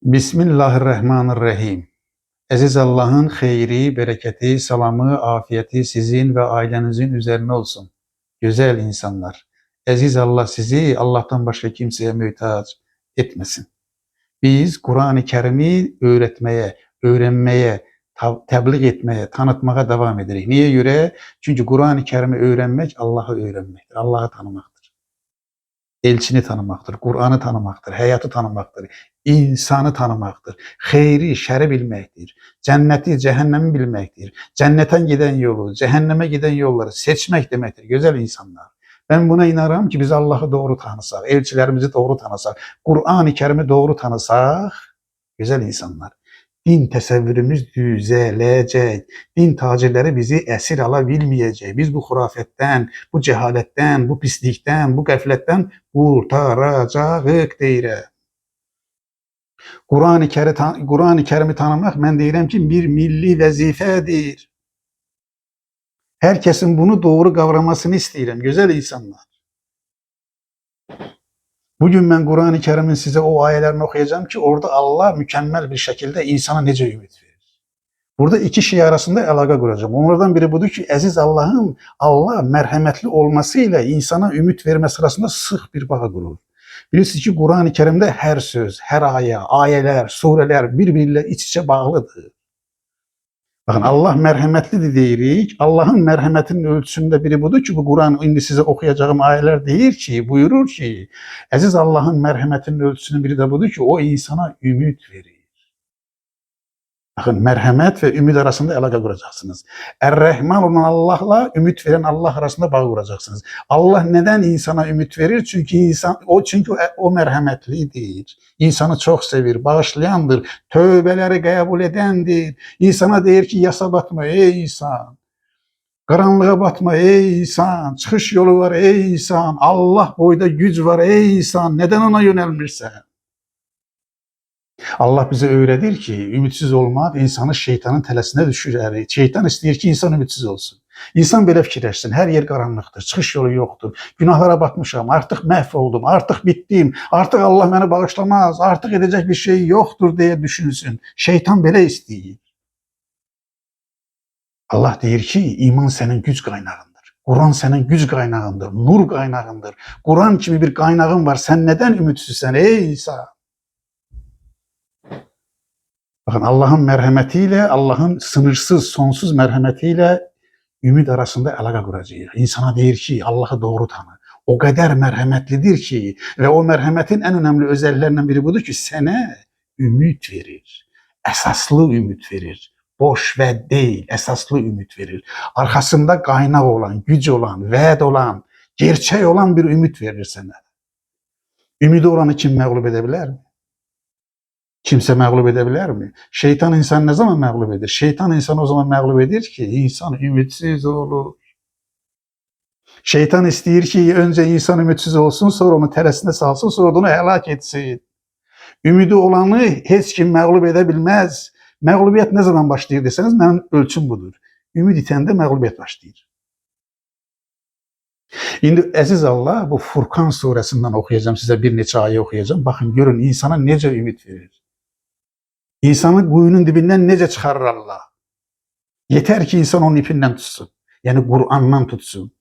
Bismillahirrahmanirrahim. Aziz Allah'ın xeyri, bereketi, salamı, afiyeti sizin ve ailenizin üzerine olsun. Güzel insanlar. Aziz Allah sizi Allah'tan başka kimseye mühtaç etmesin. Biz Kur'an-ı Kerim'i öğretmeye, öğrenmeye, tebliğ etmeye, tanıtmaya devam ederiz. Niye göre? Çünkü Kur'an-ı Kerim'i öğrenmek Allah'ı öğrenmektir, Allah'ı tanımaktır. Elçini tanımaktır, Kur'an'ı tanımaktır, hayatı tanımaktır, insanı tanımaktır, xeyri, şəri bilmektir, cenneti, cehennemi bilmektir, cennetten giden yolu, cehenneme giden yolları seçmek demektir, güzel insanlar. Ben buna inanırım ki biz Allah'ı doğru tanısak, elçilerimizi doğru tanısak, Kur'an-ı Kerim'i doğru tanısak, güzel insanlar. Din təsəvvürümüz düzələcək. Din tacirləri bizi əsir ala bilməyəcək. Biz bu xurafətdən, bu cəhalətdən, bu pislikdən, bu qəflətdən qurtaracağıq deyirəm. Qur'an-ı Kərimi tanımaq, mən deyirəm ki, bir milli vəzifədir. Hər kəsin bunu doğru qavramasını istəyirəm, gözəl insanlar. Bugün ben Kur'an-ı Kerim'in size o ayelerini okuyacağım ki orada Allah mükemmel bir şekilde insana nece ümit verir. Burada iki şey arasında alaka kuracağım. Onlardan biri budur ki aziz Allah'ın Allah merhametli olmasıyla insana ümit vermesi arasında sık bir bağ kurulur. Bilirsiniz ki Kur'an-ı Kerim'de her söz, her ayeler, sureler birbiriyle iç içe bağlıdır. Bakın Allah merhametlidir deyirik. Allah'ın merhametinin ölçüsünde biri budur ki bu Kur'an indi size okuyacağım ayeler deyir ki, buyurur ki aziz Allah'ın merhametinin ölçüsünün biri de budur ki o insana ümit verir. Bakın merhamet ve ümit arasında alaka kuracaksınız. Er-Rahman olan Allah'la ümit veren Allah arasında bağ kuracaksınız. Allah neden insana ümit verir? Çünkü o merhametlidir. İnsanı çok sevir, bağışlayandır, tövbeleri kabul edendir. İnsana der ki yasa batma ey insan. Karanlığa batma ey insan. Çıkış yolu var ey insan. Allah boyda güç var ey insan. Neden ona yönelmişsen? Allah bize öğretir ki ümitsiz olmak insanı şeytanın tələsine düşürür. Şeytan istəyir ki insan ümitsiz olsun. İnsan belə fikirləşsin, hər yer qaranlıqdır, çıxış yolu yoxdur, günahlara batmışam, artıq məhv oldum, artıq bitdim, artıq Allah məni bağışlamaz, artıq edəcək bir şey yoxdur deyə düşünsün. Şeytan belə istəyir. Allah deyir ki iman sənin güc qaynağındır. Kur'an senin güc qaynağındır, nur qaynağındır. Kur'an kimi bir qaynağın var, sen neden ümitsizsən ey İsa? Bakın Allah'ın merhametiyle, Allah'ın sınırsız, sonsuz merhametiyle ümit arasında alaka kuracağız. İnsana deyir ki Allah'ı doğru tanı. O kadar merhametlidir ki ve o merhametin en önemli özelliklerinden biri budur ki sana ümit verir. Esaslı ümit verir. Boş ve değil, esaslı ümit verir. Arkasında kaynak olan, güç olan, vaad olan, gerçek olan bir ümit verir sana. Ümidi olanı kim məğlub edebilir mi? Kimse məğlub edebilir mi? Şeytan insan ne zaman məğlub edir? Şeytan insanı o zaman məğlub edir ki insan ümitsiz olur. Şeytan istəyir ki önce insan ümitsiz olsun, sonra onu tələsində salsın, sonra onu həlak etsin. Ümidi olanı heç kim məğlub edə bilməz. Məğlubiyyət ne zaman başlayır deseniz mənim ölçüm budur. Ümid itəndə məğlubiyyət başlayır. İndi əziz Allah bu Furkan suresinden okuyacağım, size bir neçə ayə okuyacağım. Bakın görün insana necə ümid verir. İnsanı kuyunun dibinden nece çıkarır Allah. Yeter ki insan onun ipinden tutsun. Yani Kur'an'dan tutsun.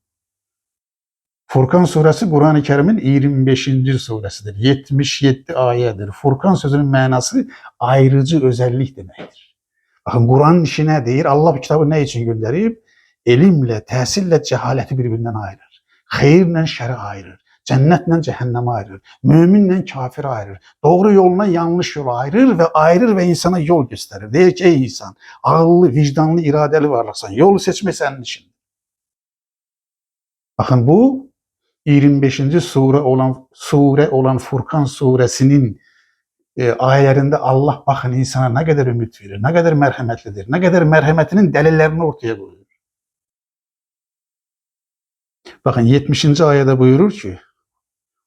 Furkan suresi Kur'an-ı Kerim'in 25. suresidir. 77 ayedir. Furkan sözünün manası ayrıcı özellik demektir. Bakın Kur'an'ın işi ne deyir? Allah bu kitabı ne için gönderip? Elimle, tesirle cehaleti birbirinden ayırır. Hayırla şer'i ayırır. Cennetle cehenneme ayırır. Müminle kafir ayırır. Doğru yoluna yanlış yolu ayırır ve insana yol gösterir. Der ki ey insan, ağıllı, vicdanlı, iradeli varlıksan, yolu seçme senin için. Bakın bu 25. sure olan Furkan suresinin ayelerinde Allah bakın insana ne kadar ümit verir, ne kadar merhametlidir, ne kadar merhametinin delillerini ortaya koyuyor. Bakın 70. ayede buyurur ki,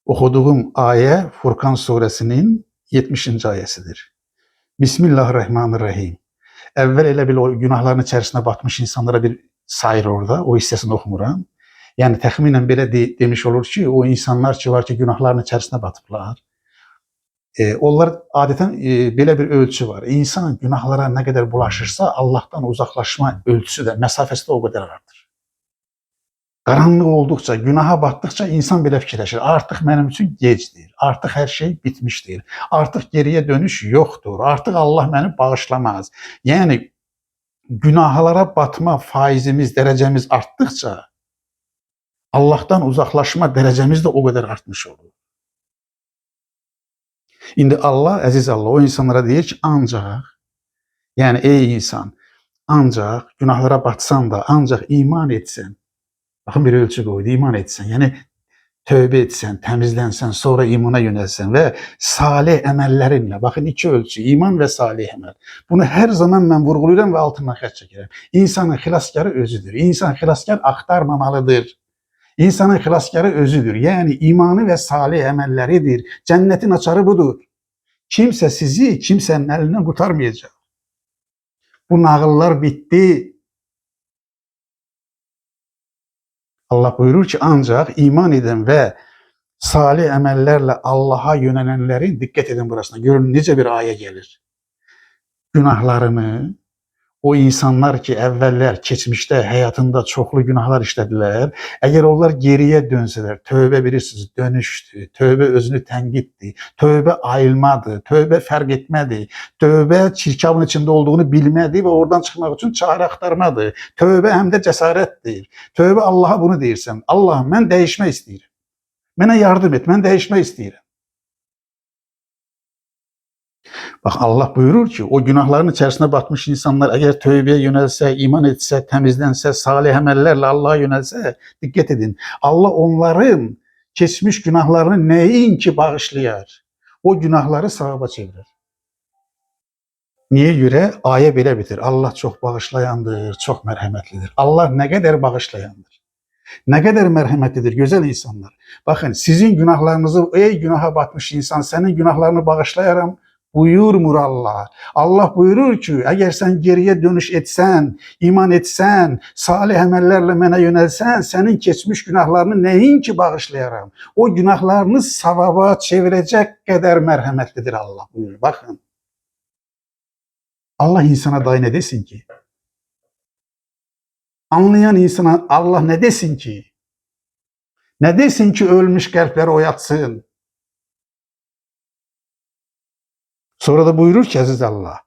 okuduğum aye Furkan suresinin 70. ayesidir. Bismillahirrahmanirrahim. Evvel elə bil o günahların içerisine batmış insanlara bir sayır orada, o hissesini okumuram. Yani təxminən belə demiş olur ki, o insanlar ki var ki günahların içerisine batıblar. Onlar adətən belə bir ölçü var. İnsan günahlara nə qədər bulaşırsa, Allahdan uzaqlaşma ölçüsü də, məsafəsi də o qədər artır. Qaranlıq olduqca, günaha batdıqca insan belə fikirləşir. Artıq mənim üçün gecdir. Artıq hər şey bitmişdir. Artıq geriyə dönüş yoxdur. Artıq Allah məni bağışlamaz. Yəni günahlara batma faizimiz, dərəcəmiz artdıqca Allahdan uzaqlaşma dərəcəmiz də o qədər artmış olur. İndi Allah, əziz Allah, o insanlara deyir ki, ancaq, yəni ey insan, ancaq günahlara batsan da, ancaq iman etsən, baxın bir ölçü qoydu, iman etsən, yəni tövbə etsən, təmizlənsən, sonra imana yönəlsən və salih əməllərinlə, baxın iki ölçü, iman və salih əməl. Bunu hər zaman mən vurğulayıram və altından xətt çəkirəm. İnsanın xilaskarı özüdür. İnsan xilaskar axtarmamalıdır. İnsanın xilaskarı özüdür. Yəni imanı və salih əməlləridir. Cənnətin açarı budur. Kimsə sizi kimsənin əlindən qurtarmayacaq. Bu nağıllar bitdi. Allah buyurur ki, ancaq iman edən və salih əməllərlə Allaha yönələnlərin, diqqət edin burasına, görün necə bir ayə gəlir. Günahlarını, o insanlar ki, əvvəllər, keçmişdə, həyatında çoxlu günahlar işlədilər, əgər onlar geriyə dönsələr, tövbə bilirsiniz, dönüşdür, tövbə özünü tənqiddir, tövbə ayılmadır, tövbə fərq etmədir, tövbə çirkabın içində olduğunu bilmədir və oradan çıxmaq üçün çarə axtarmadır, tövbə həm də cəsarətdir, tövbə Allaha bunu deyirsən, Allah, mən dəyişmək istəyirəm, mənə yardım et, mən dəyişmək istəyirəm. Bax, Allah buyurur ki, o günahların içərisində batmış insanlar əgər tövbəyə yönəlsə, iman etsə, təmizlənsə, salih əməllərlə Allaha yönəlsə, diqqət edin, Allah onların keçmiş günahlarını nəinki bağışlayar, o günahları savaba çevirir. Niyə görə? Ayə belə bitir, Allah çox bağışlayandır, çox mərhəmətlidir. Allah nə qədər bağışlayandır, nə qədər mərhəmətlidir, gözəl insanlar. Baxın, sizin günahlarınızı, ey günaha batmış insan, sənin günahlarını bağışlayaram, buyurmur Allah. Allah buyurur ki, əgər sən geriyə dönüş etsən, iman etsən, salih əməllərlə mənə yönəlsən, sənin keçmiş günahlarını nəinki bağışlayaram, o günahlarını savaba çevirəcək qədər mərhəmətlidir Allah buyurur. Baxın, Allah insana day nə desin ki? Anlayan insana Allah nə desin ki? Nə desin ki, ölmüş qəlbləri oyatsın? Sonra da buyurur ki, əziz Allah,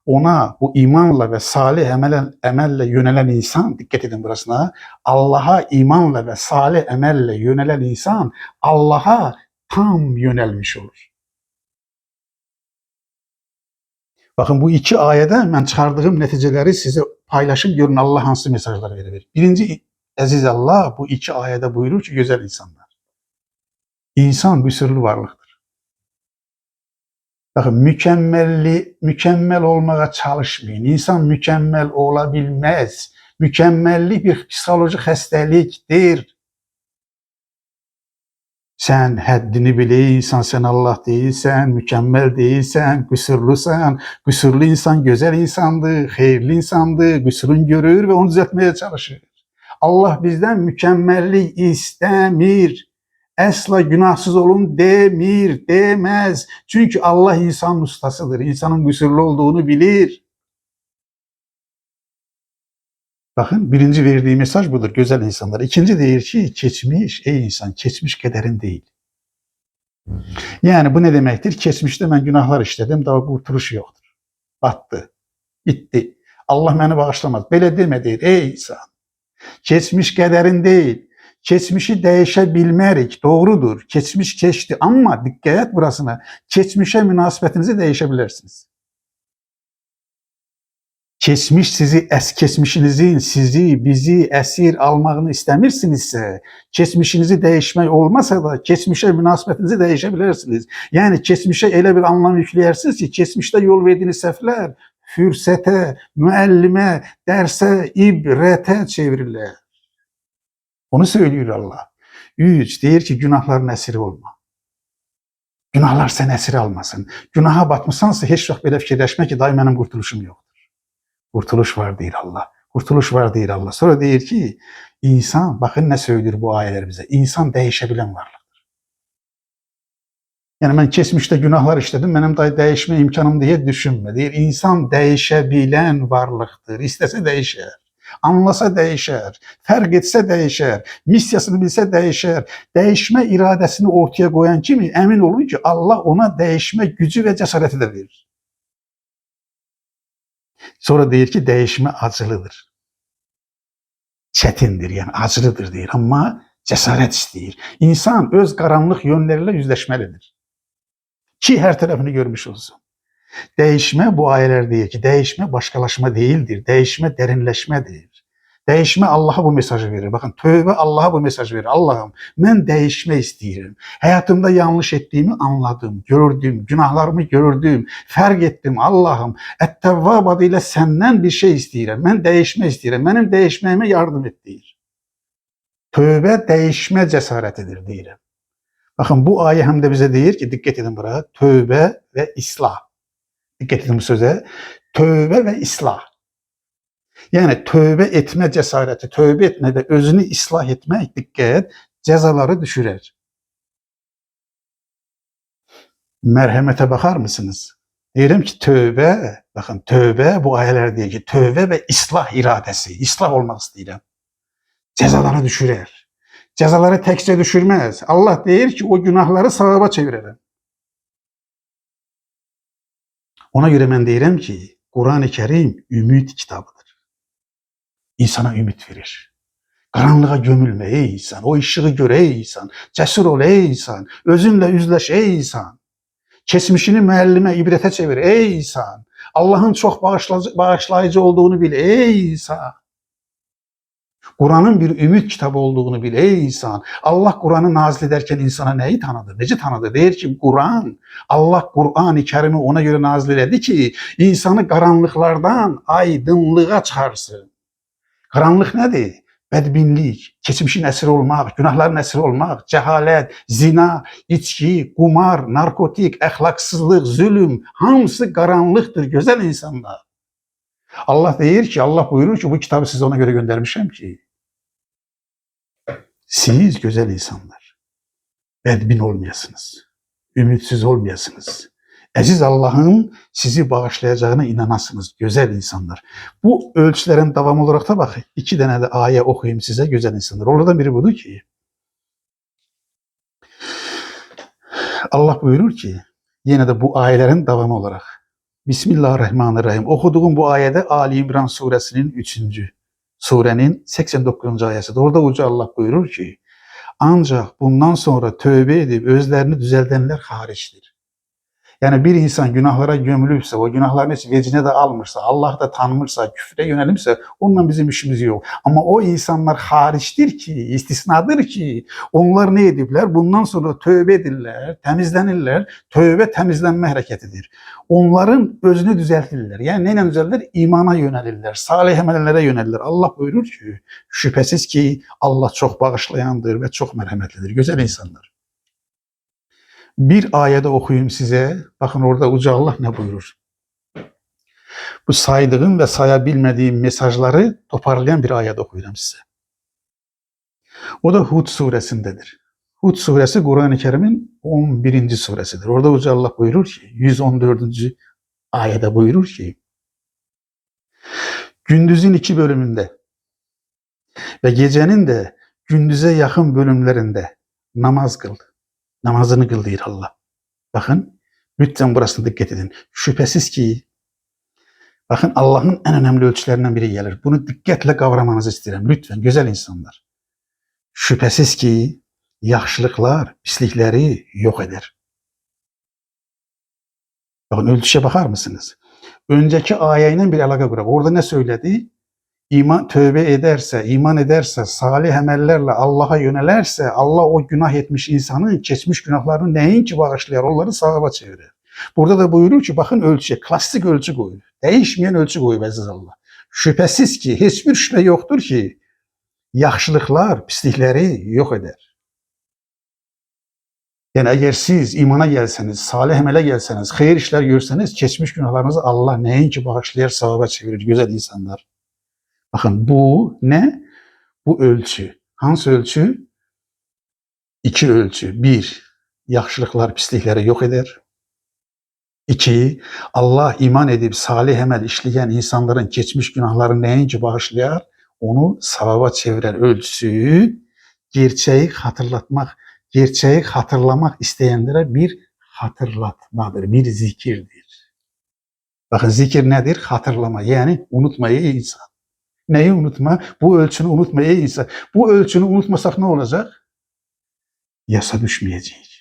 ona bu imanla və salih əməllə yönələn insan, diqqət edin burasına, Allaha imanla və salih əməllə yönələn insan Allaha tam yönəlmiş olur. Baxın, bu iki ayədə mən çıxardığım nəticələri sizə paylaşım, görün Allah hansı mesajlar verir. Birinci, əziz Allah, bu iki ayədə buyurur ki, gözəl insanlar, insan qüsurlu varlıqdır. Baxın, mükəmməl olmağa çalışmayın. İnsan mükəmməl ola bilməz. Mükəmməllik bir psixoloji xəstəlikdir. Sən həddini bilirsən, sən Allah deyilsən, mükəmməl deyilsən, qüsurlusan. Qüsurlu insan gözəl insandır, xeyirli insandır, qüsurunu görür və onu düzəltməyə çalışır. Allah bizdən mükəmməllik istəmir. Əsla günahsız olun demir, deməz. Çünki Allah insanın ustasıdır, insanın qüsurlu olduğunu bilir. Baxın, birinci verdiği mesaj budur, gözəl insanlar. İkinci deyir ki, keçmiş, ey insan, keçmiş qədərin deyil. Yəni, bu nə deməkdir? Keçmişdə mən günahlar işlədim, daha qurtuluş yoxdur. Batdı, bitdi. Allah məni bağışlamaz. Belə demə deyir, ey insan. Keçmiş qədərin deyil. Keçmişi dəyişə bilmərik, doğrudur. Keçmiş keçdi, amma diqqət burasına, keçmişə münasibətinizi dəyişə bilərsiniz. Keçmiş keçmişinizin sizi, bizi əsir almağını istəmirsinizsə, keçmişinizi dəyişmək olmasa da, keçmişə münasibətinizi dəyişə bilərsiniz. Yəni, keçmişə elə bir anlam yükləyərsiniz ki, keçmişdə yol verdiyiniz səhvlər fürsətə, müəllimə, dərsə, ibrətə çevrilir. Onu söylüyor Allah. 3, deyir ki, günahların əsiri olma. Günahlar səni əsir almasın. Günaha batmışsansa, heç vaxt belə fikirləşmə ki, day mənim qurtuluşum yoxdur. Qurtuluş var, deyir Allah. Qurtuluş var, deyir Allah. Sonra deyir ki, insan, baxın nə söylüyor bu ayələr bizə, insan dəyişə bilən varlıqdır. Yani ben geçmişte günahlar işledim, benim de değişme imkanım diye düşünme. Deyir, insan değişebilen varlıktır. İstese değişer. Anlasa değişer. Fark etse değişer. Misyasını bilse değişer. Değişme iradesini ortaya koyan kimi emin olun ki Allah ona değişme gücü ve cesareti de verir. Sonra deyir ki değişme acılıdır. Çetindir, yani acılıdır deyir, ama cesaret istəyir. İnsan öz qaranlıq yönleriyle yüzleşmelidir. Ki her tarafını görmüş olsun. Değişme, bu ayeler diyor ki, değişme başkalaşma değildir. Değişme derinleşmedir. Değişme Allah'a bu mesajı verir. Bakın, tövbe Allah'a bu mesajı verir. Allah'ım, ben değişme istiyorum. Hayatımda yanlış ettiğimi anladım, gördüm, günahlarımı gördüm, fark ettim. Allah'ım, Et-Tevvab adıyla senden bir şey istiyorum. Ben değişme istiyorum. Benim değişmeme yardım et deyir. Tövbe değişme cesaretidir deyirəm. Bakın, bu aye hem de bize deyir ki, dikkat edin buraya, tövbe ve islah. Dikkat edin bu söze. Tövbe ve islah. Yani tövbe etme cesareti, tövbe etme ve özünü ıslah etmek, dikkat, cezaları düşürer. Merhamete bakar mısınız? Diyelim ki tövbe, bakın tövbe, bu ayeler diyor ki tövbe ve ıslah iradesi, ıslah olmak istedim. Cezaları düşürer. Cezaları tekçe düşürmez. Allah deyir ki o günahları sevaba çevirelim. Ona göre ben deyirəm ki, Kur'an-ı Kerim ümit kitabıdır. İnsana ümit verir. Karanlığa gömülme ey insan, o ışığı gör ey insan, cesur ol ey insan, özünle yüzleş ey insan. Kesmişini müellime, ibrete çevir ey insan. Allah'ın çok bağışlayıcı olduğunu bil ey insan. Kur'an'ın bir ümit kitabı olduğunu bil ey insan. Allah Kur'an'ı nazil ederken insana neyi tanıdı? Neci tanıdı? Deyir ki Kur'an, Allah Kur'an-ı Kerim'i ona göre nazil edi ki insanı karanlıklardan aydınlığa çıkarsın. Karanlık nedir? Bədbinlik, keçmişin əsiri olmaq, günahların əsiri olmaq, cəhalət, zina, içki, qumar, narkotik, əxlaqsızlıq, zülüm, hamısı qaranlıqdır, gözəl insanlar. Allah deyir ki, Allah buyurur ki, bu kitabı size ona göre göndermişim ki, siz güzel insanlar, bədbin olmayasınız, ümitsiz olmayasınız. Aziz Allah'ın sizi bağışlayacağına inanasınız, güzel insanlar. Bu ölçülerin devamı olarak da bak, 2 tane de ayet okuyayım size, güzel insanlar. Oradan biri budur ki, Allah buyurur ki, yine de bu ayelerin devamı olarak, Bismillahirrahmanirrahim. Okuduğum bu ayede Ali İmran suresinin 3. surenin 89. ayetidir. Orada Uca Allah buyurur ki, ancak bundan sonra tövbe edip özlerini düzeltenler hariçtir. Yani bir insan günahlara gömülüpse, o günahların hiç vecine de almışsa, Allah da tanımırsa, küfre yönelimse onunla bizim işimiz yok. Ama o insanlar hariçtir ki, istisnadır ki, onlar ne edipler? Bundan sonra tövbe edirler, temizlenirler. Tövbe temizlenme hareketidir. Onların özünü düzeltirler. Yani neyle düzeltirler? İmana yönelirler, salih amellere yönelirler. Allah buyurur ki, şüphesiz ki Allah çok bağışlayandır ve çok merhametlidir. Güzel insanlar. Bir ayede okuyayım size. Bakın orada Uca Allah ne buyurur? Bu saydığım ve sayabilmediğim mesajları toparlayan bir ayet okuyacağım size. O da Hud suresindedir. Hud suresi Kur'an-ı Kerim'in 11. suresidir. Orada Uca Allah buyurur ki, 114. ayette buyurur ki, gündüzün 2 bölümünde ve gecenin de gündüze yakın bölümlerinde namaz kıl. Namazını kıl deyir Allah. Bakın, lütfen burasına dikkat edin. Şüphesiz ki, bakın Allah'ın en önemli ölçülerinden biri gelir. Bunu dikkatle kavramanızı isterim. Lütfen güzel insanlar. Şüphesiz ki yaxşılıklar pislikleri yok eder. Bakın ölçüşe bakar mısınız? Önceki ayeyle bir alaka kurar. Orada ne söyledi? İman, tövbe ederse, iman ederse, salih emellerle Allah'a yönelerse, Allah o günah etmiş insanın geçmiş günahlarını neyin ki bağışlayar, onları sevaba çevirir. Burada da buyurur ki, bakın ölçü, klasik ölçü koyuyor. Değişmeyen ölçü koyuyor aziz Allah. Şüphesiz ki, hiçbir şüphe yoktur ki, yaxşılıklar pislikleri yok eder. Yani eğer siz imana gelseniz, salih emele gelseniz, hayır işler görseniz, geçmiş günahlarınızı Allah neyin ki bağışlayar, sevaba çevirir, güzel insanlar. Bakın bu ne? Bu ölçü. Hangi ölçü? 2 ölçü. 1. yaxşılıqlar pislikləri yox edər. 2. Allah iman edib salih əməl işləyən insanların keçmiş günahlarını nəinki bağışlayar, onu savaba çevirər. Ölçüsü gerçeği hatırlamak istəyənlərə bir hatırlatmadır, bir zikirdir. Bakın zikir nedir? Hatırlama. Yani unutma ey insan. Neyi unutma? Bu ölçünü unutma ey insan. Bu ölçünü unutmasak ne olacak? Yasa düşmeyeceğiz.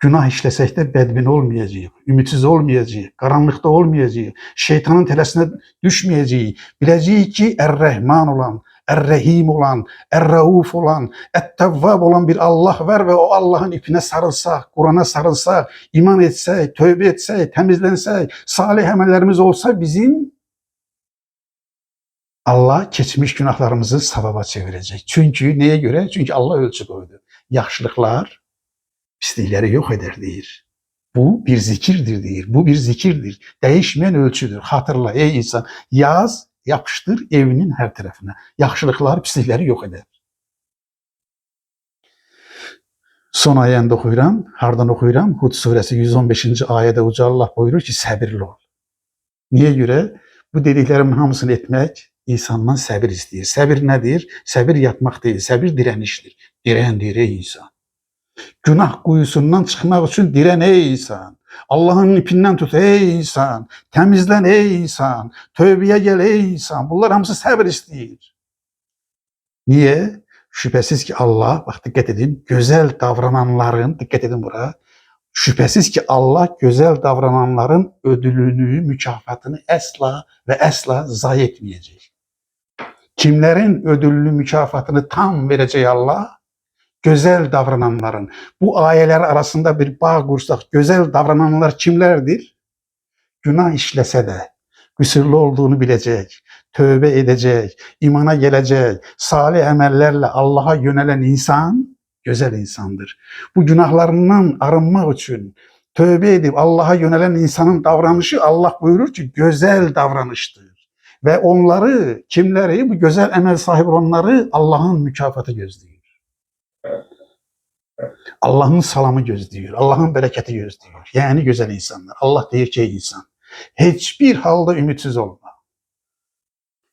Günah işlesek de bedbin olmayacağız, ümitsiz olmayacağız, karanlıkta olmayacağız, şeytanın telesine düşmeyeceğiz. Bileceğiz ki Er-Rahman olan, Er-Rahim olan, Er-Rauf olan, Et-Tevvab olan bir Allah var ve o Allah'ın ipine sarılsak, Kur'an'a sarılsak, iman etsek, tövbe etsek, temizlensek, salih emellerimiz olsa bizim Allah geçmiş günahlarımızı savaba çevirecek. Çünkü neye göre? Çünkü Allah ölçü koydu. Yaxşılıklar pislikleri yok eder deyir. Bu bir zikirdir deyir. Bu bir zikirdir. Değişmeyen ölçüdür. Hatırla ey insan. Yaz, yapıştır evinin her tarafına. Yaxşılıklar pislikleri yok eder. Son ayəndə oxuyuram. Hardan oxuyuram? Hud suresi 115. ayədə Uca Allah buyurur ki, səbirli ol. Niye göre? Bu dediklerimin hamısını etmek insandan səbir istəyir. Səbir nedir? Səbir yatmaq deyil. Səbir direniştir. Diren deyir ey insan. Günah kuyusundan çıkmak için diren ey insan. Allah'ın ipinden tut ey insan. Temizlen ey insan. Tövbeye gel ey insan. Bunlar hamısı sabır isteyir. Niye? Şüphesiz ki Allah, bak dikkat edin, güzel davrananların, dikkat edin buraya. Şüphesiz ki Allah güzel davrananların ödülünü, mükafatını asla ve asla zayi etmeyecek. Kimlerin ödülünü, mükafatını tam vereceği Allah? Güzel davrananların. Bu ayeler arasında bir bağ kursak, güzel davrananlar kimlerdir? Günah işlese de, kusurlu olduğunu bilecek, tövbe edecek, imana gelecek, salih emellerle Allah'a yönelen insan, güzel insandır. Bu günahlarından arınmak için tövbe edip Allah'a yönelen insanın davranışı Allah buyurur ki güzel davranıştır. Ve onları, kimleri, bu güzel emel sahibi olanları Allah'ın mükafatı gözlüyor. Allah'ın salamı gözlüyor, Allah'ın bereketi gözlüyor. Yani güzel insanlar. Allah deyir ki insan, hiçbir halde ümitsiz olma.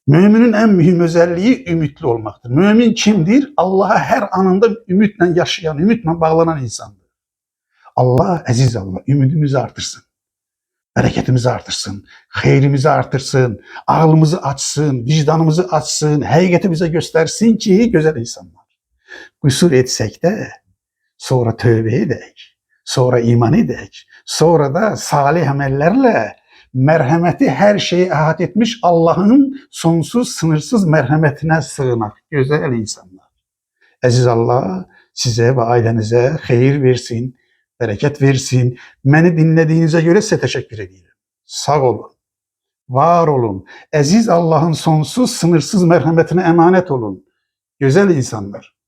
Müminin en mühim özelliği ümitli olmaktır. Mümin kimdir? Allah'a her anında ümitle yaşayan, ümitle bağlanan insandır. Allah, aziz Allah, ümidimizi artırsın. Bereketimizi artırsın, hayrimizi artırsın, ağlımızı açsın, vicdanımızı açsın, hakikati bize göstersin ki güzel insanlar. Kusur etsek de sonra tövbe edek, sonra iman edek, sonra da salih amellerle merhameti her şeyi ahad etmiş Allah'ın sonsuz sınırsız merhametine sığınak. Güzel insanlar. Aziz Allah size ve ailenize hayır versin, bereket versin. Beni dinlediğinize göre size teşekkür ederim. Sağ olun, var olun. Aziz Allah'ın sonsuz sınırsız merhametine emanet olun. Güzel insanlar.